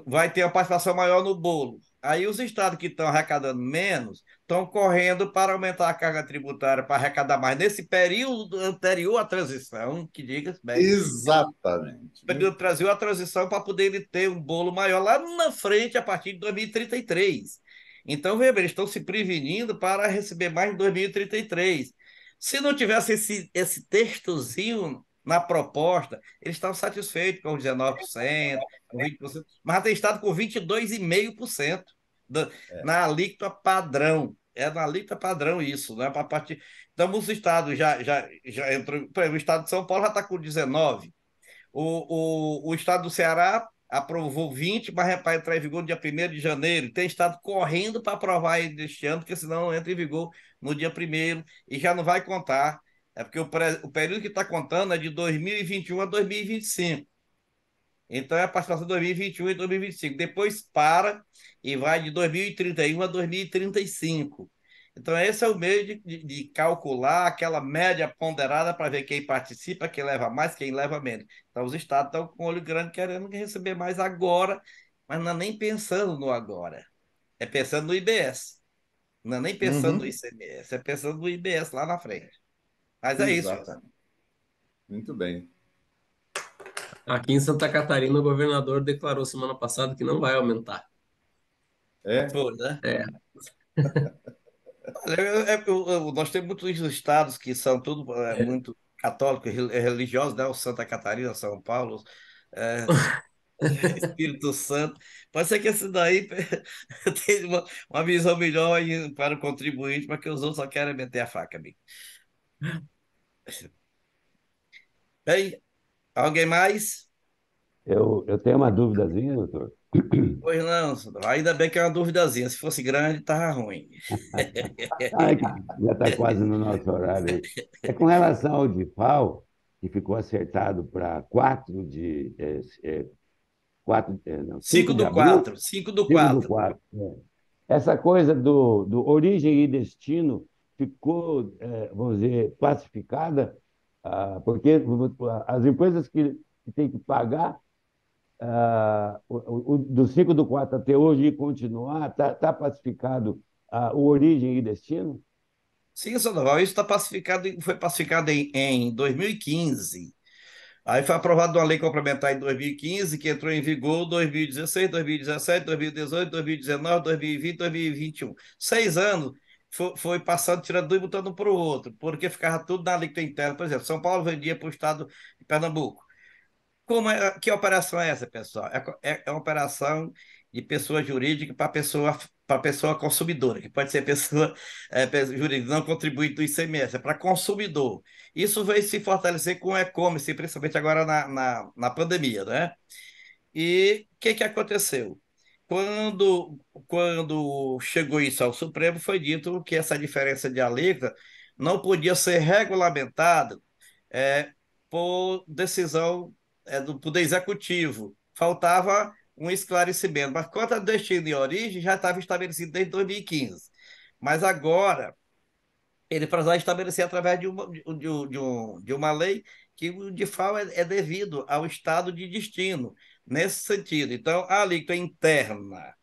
vai ter uma participação maior no bolo. Aí os estados que estão arrecadando menos estão correndo para aumentar a carga tributária para arrecadar mais. Nesse período anterior à transição, que diga bem, Exatamente. período Brasil a transição para poder ele ter um bolo maior lá na frente a partir de 2033. Então, veja bem, eles estão se prevenindo para receber mais em 2033. Se não tivesse esse textozinho na proposta, eles estavam satisfeitos com os 19%, com 20%, mas tem estado com 22,5% na alíquota padrão. É na alíquota padrão isso, né? Para partir. Então, os estados já entrou. Por exemplo, o estado de São Paulo já está com 19%. O estado do Ceará aprovou 20, mas é para entrar em vigor no dia 1º de janeiro. Tem estado correndo para aprovar este ano, porque senão não entra em vigor no dia 1º e já não vai contar. É porque o período que está contando é de 2021 a 2025. Então é a participação de 2021 e 2025. Depois para e vai de 2031 a 2035. Então, esse é o meio de calcular aquela média ponderada para ver quem participa, quem leva mais, quem leva menos. Então, os estados estão com o olho grande querendo receber mais agora, mas não é nem pensando no agora. É pensando no IBS. Não é nem pensando no Uhum. ICMS, é pensando no IBS lá na frente. Mas é isso, José. Exatamente. Muito bem. Aqui em Santa Catarina, o governador declarou semana passada que não vai aumentar. Foi, né? É. Nós temos muitos estados que são tudo muito católicos, religiosos, né? O Santa Catarina, São Paulo, é, Espírito Santo. Pode ser que esse daí tenha uma visão melhor para o contribuinte, mas que os outros só querem meter a faca, amigo. Bem, alguém mais? Eu tenho uma duvidazinha, doutor. Pois não, ainda bem que é uma duvidazinha. Se fosse grande, tava ruim. Ai, que já está quase no nosso horário aí. É com relação ao DIFAL, que ficou acertado para 4 de. 5 5 de do abril, 4, 5 do 5 do 4. 4. Essa coisa do origem e destino ficou, vamos dizer, classificada, porque as empresas que têm que pagar do 5 do 4 até hoje e continuar, está pacificado o origem e destino? Sim, Sandoval, isso foi pacificado em 2015. Aí foi aprovada uma lei complementar em 2015, que entrou em vigor em 2016, 2017, 2018, 2019, 2020, 2021. 6 anos foi passando, tirando um e botando um para o outro, porque ficava tudo na alíquota interna. Por exemplo, São Paulo vendia para o estado de Pernambuco. Que operação é essa, pessoal? É uma operação de pessoa jurídica para pessoa consumidora, que pode ser pessoa, jurídica não contribuinte do ICMS, é para consumidor. Isso veio se fortalecer com o e-commerce, principalmente agora na pandemia, né? E o que aconteceu? Quando chegou isso ao Supremo, foi dito que essa diferença de alíquota não podia ser regulamentada é, por decisão do Poder Executivo. Faltava um esclarecimento. Mas quanto a destino e origem, já estava estabelecido desde 2015. Mas agora, ele precisava estabelecer através de uma lei que, de fato, é devido ao estado de destino, nesse sentido. Então, a alíquota interna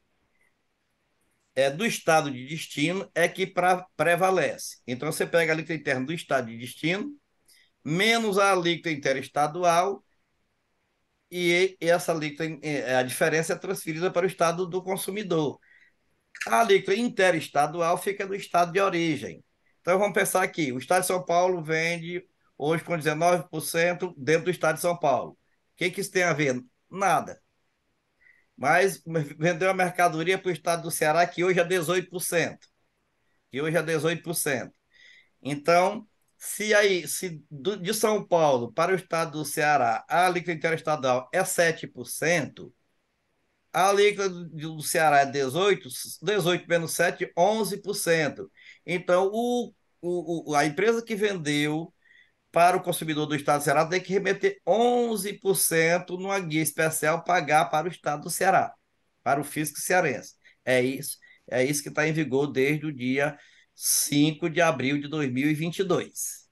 do estado de destino é que prevalece. Então, você pega a alíquota interna do estado de destino, menos a alíquota interestadual, e essa alíquota, a diferença é transferida para o estado do consumidor. A alíquota interestadual fica no estado de origem. Então vamos pensar aqui, o estado de São Paulo vende hoje com 19% dentro do estado de São Paulo. O que isso tem a ver? Nada. Mas vendeu a mercadoria para o estado do Ceará, que hoje é 18%. Que hoje é 18%. Então, se de São Paulo para o estado do Ceará a alíquota interestadual é 7%, a alíquota do Ceará é 18%, 18 menos 7, 11%. Então, a empresa que vendeu para o consumidor do estado do Ceará tem que remeter 11% numa guia especial, pagar para o estado do Ceará, para o fisco cearense. É isso, é isso que está em vigor desde o dia 5 de abril de 2022.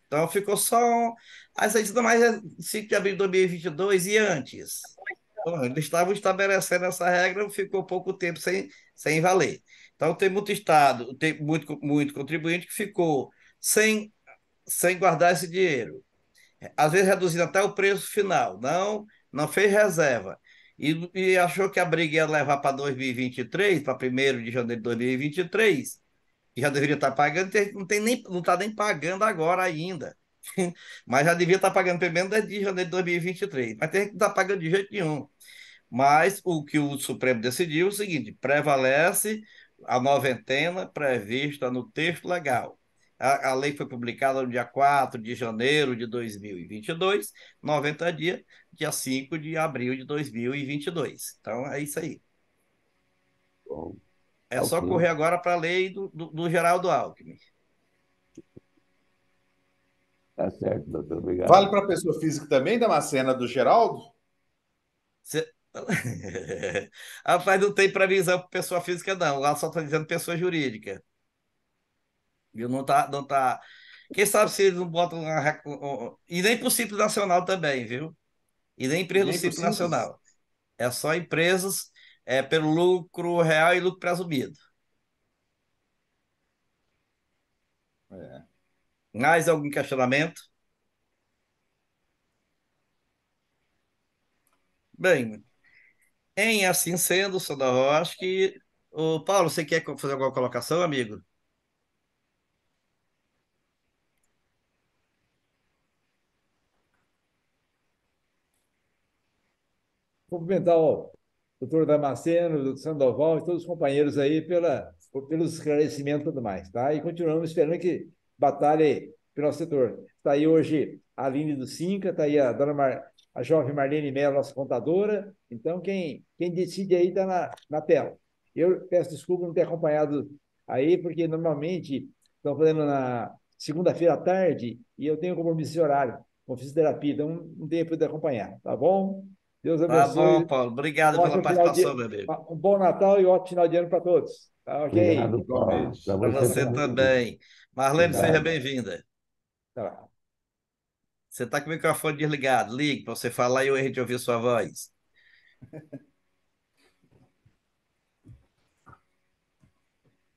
Então ficou só. As ainda mais é 5 de abril de 2022 e antes. Então, eles estavam estabelecendo essa regra, ficou pouco tempo sem valer. Então tem muito estado, tem muito contribuinte que ficou sem guardar esse dinheiro. Às vezes reduzindo até o preço final, não fez reserva. E achou que a briga ia levar para 2023, para 1º de janeiro de 2023, que já deveria estar pagando, não está nem pagando agora ainda. Mas já devia estar pagando pelo menos desde janeiro de 2023. Mas tem que estar pagando de jeito nenhum. Mas o que o Supremo decidiu é o seguinte: prevalece a noventena prevista no texto legal. A lei foi publicada no dia 4 de janeiro de 2022, 90 dias, dia 5 de abril de 2022. Então, é isso aí. Bom, É só ok. correr agora para a lei do Geraldo Alckmin. Tá certo, doutor. Obrigado. Vale para pessoa física também, Damascena, do Geraldo? Cê... Rapaz, não tem previsão para pessoa física, não. Lá só está dizendo pessoa jurídica. Viu? Não tá. Quem sabe se eles não botam e nem para o Simples Nacional também, viu? E nem empresa do Nem por Simples simples? Nacional. É só empresas pelo lucro real e lucro presumido. É. Mais algum questionamento? Bem, em assim sendo, Sodoró, acho que. Ô, Paulo, você quer fazer alguma colocação, amigo? Cumprimentar o doutor Damasceno, o doutor Sandoval e todos os companheiros aí pelos esclarecimentos e tudo mais, tá? E continuamos esperando que batalhe pelo nosso setor. Está aí hoje a Aline do Cinca, está aí a jovem Marlene Mello, nossa contadora. Então, quem decide aí está na tela. Eu peço desculpa por não ter acompanhado aí, porque normalmente estão fazendo na segunda-feira à tarde e eu tenho compromisso de horário com fisioterapia, então não tenho podido acompanhar, tá bom? Deus Tá bom, abençoe. Paulo. Um Obrigado pela ótimo final participação, de, meu amigo. um bom Natal e um ótimo final de ano para todos. Tá ok? Obrigado, Paulo. Para Igualmente. Para você você também. também. Marlene, seja Obrigado. bem-vinda. Tá. Você está com o microfone desligado. Ligue para você falar e eu de ouvir sua voz.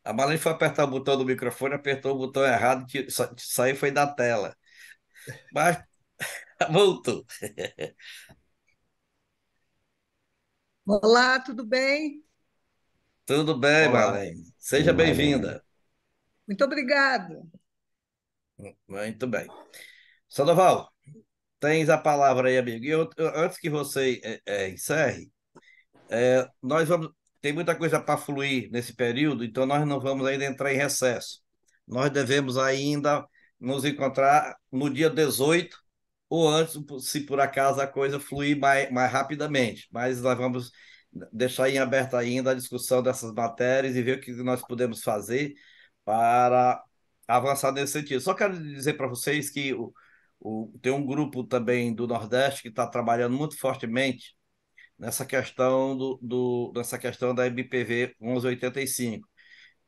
A Marlene foi apertar o botão do microfone, apertou o botão errado, saiu foi da tela. Mas Voltou. Olá, tudo bem? Tudo bem, Olá. Marlene. Seja Marlene. bem-vinda. Muito obrigada. Muito bem. Sandoval, tens a palavra aí, amigo. Antes que você encerre, nós vamos. Tem muita coisa para fluir nesse período, então nós não vamos ainda entrar em recesso. Nós devemos ainda nos encontrar no dia 18 ou antes, se por acaso a coisa fluir mais rapidamente. Mas nós vamos deixar em aberto ainda a discussão dessas matérias e ver o que nós podemos fazer para avançar nesse sentido. Só quero dizer para vocês que tem um grupo também do Nordeste que está trabalhando muito fortemente nessa questão nessa questão da MPV 1185,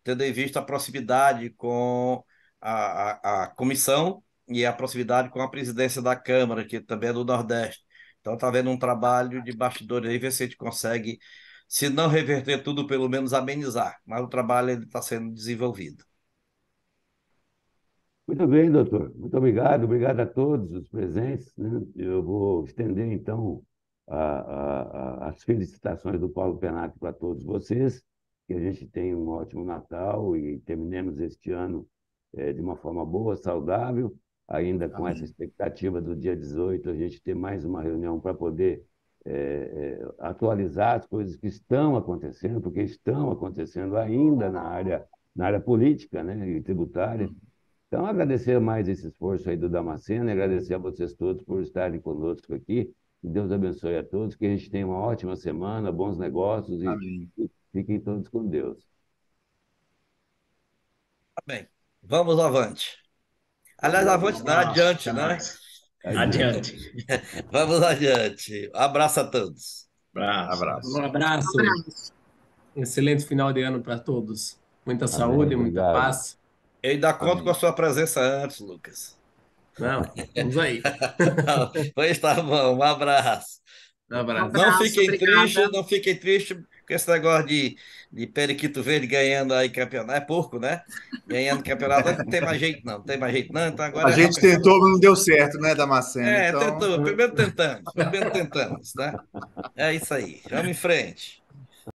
tendo em vista a proximidade com a comissão e a proximidade com a presidência da Câmara, que também é do Nordeste. Então está havendo um trabalho de bastidores aí, ver se a gente consegue, se não reverter tudo, pelo menos amenizar. Mas o trabalho está sendo desenvolvido. Muito bem, doutor. Muito obrigado. Obrigado a todos os presentes, né? Eu vou estender, então, as felicitações do Paulo Penato para todos vocês, que a gente tenha um ótimo Natal e terminemos este ano de uma forma boa, saudável, ainda com essa Amém. expectativa do dia 18, a gente ter mais uma reunião para poder atualizar as coisas que estão acontecendo, porque estão acontecendo ainda na área política, né, e tributária. Então, agradecer mais esse esforço aí do Damasceno e agradecer a vocês todos por estarem conosco aqui. Que Deus abençoe a todos, que a gente tenha uma ótima semana, bons negócios Amém. e fiquem todos com Deus. Tá bem. Vamos avante. Aliás, Vamos avante, adiante. não, adiante, Até né? mais. Adiante. Adiante. Vamos adiante. Abraço a todos. Abraço. Um Abraço. abraço. Abraço. Excelente final de ano para todos. Muita Amém. saúde, muita Obrigado. paz. Eu ainda conto com a Amém. sua presença antes, Lucas. Não, vamos aí. Pois tá bom, um abraço. Um abraço. Não Abraço, fiquem obrigada. tristes, não fiquem tristes com esse negócio de Periquito Verde ganhando aí campeonato. É porco, né? Ganhando campeonato. Não tem mais jeito, não. Não tem mais jeito, não. Então agora A é gente rapidão. tentou, mas não deu certo, né, Damasceno? Então, Tentou. Primeiro tentamos, né? É isso aí. Vamos em frente.